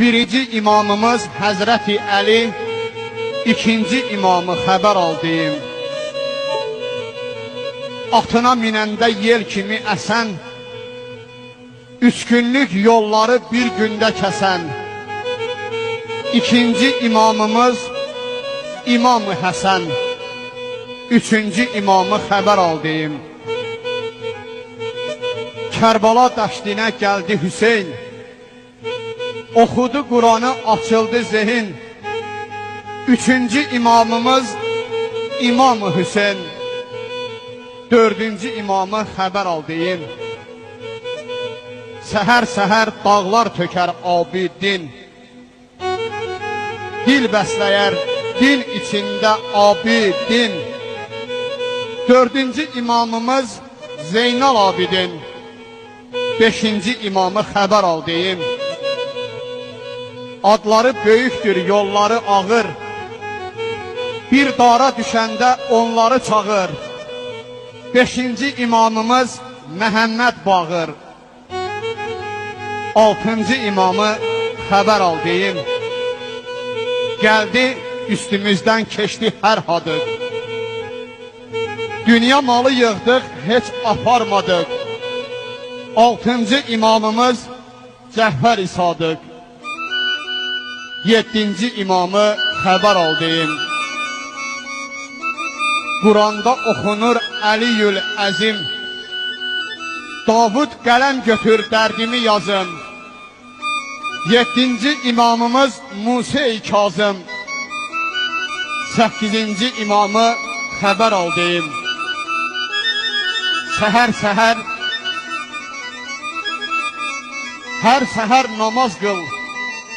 Birinci imamımız Həzrəti Əli, ikinci imamı xəbər aldıyım. Atına minəndə yel kimi əsən, 3 günlük yolları bir gündə kəsən. İkinci imamımız İmam-ı Həsən, üçüncü imamı xəbər aldıyım. Kərbala dəştinə gəldi Hüseyn, oxudu Quranı, açıldı zehin. Üçüncü imamımız İmam-ı Hüseyn, dördüncü imamı xəbər aldıyım. Səhər-səhər dağlar tökər abidin, dil bəsləyər din içində abidin. Dördüncü imamımız Zeynal Abidin, beşinci imamı xəbər aldıyım. Adları böyükdür, yolları ağır, bir dara düşəndə onları çağır. Beşinci imamımız Məhəmməd Bağır, altıncı imamı xəbər aldıyım. Gəldi üstümüzdən keçdi hər hadıq, dünya malı yığdıq, heç aparmadıq. Altıncı imamımız Cəhvər İsadıq, yedinci imamı xəbər aldıyım. Quranda oxunur Əliyül Əzim, Davud qələm götür dərdimi yazım. Yedinci imamımız Musa-i Kazım, səkkizinci imamı xəbər aldıyım. Səhər-səhər, hər səhər namaz qıl,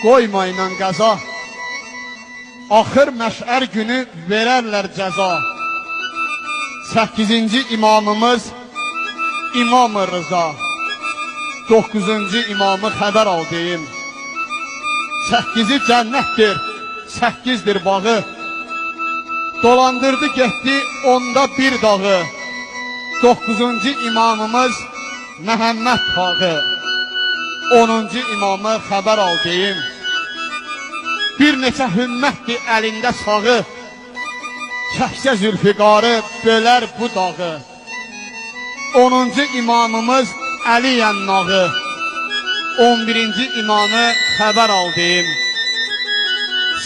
qoymayla qəza. Axır məşər günü verərlər cəza. Səkkizinci imamımız İmam-ı Rıza, dokuzuncu imamı xəbər aldıyım. Səkkizi cənnətdir, səkkizdir bağı, dolandırdı getdi onda bir dağı. Dokuzuncu imamımız Məhəmməd Bağı, onuncu imamı xəbər aldıyım. Bir neçə hümmətdir əlində sağı, Kəhsə Zülfiqarı bölər bu dağı. Onuncu imamımız Əli Ənnağı, 11-ci imamı xəbər aldıyım.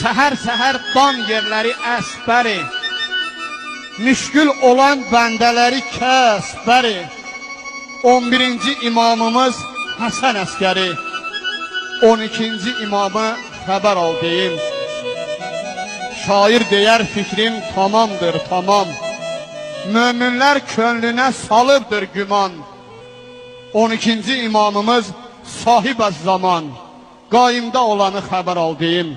Səhər-səhər dan yerləri əsbəri, müşkül olan bəndələri kəsbəri. 11-ci imamımız Həsən Əskəri, 12-ci imamı xəbər aldıyım. Şair deyər fikrim tamamdır, tamam, möminlər könlünə salıbdır güman. 12-ci imamımız Sahib-əz-zaman, qaimdə olanı xəbər aldıyım.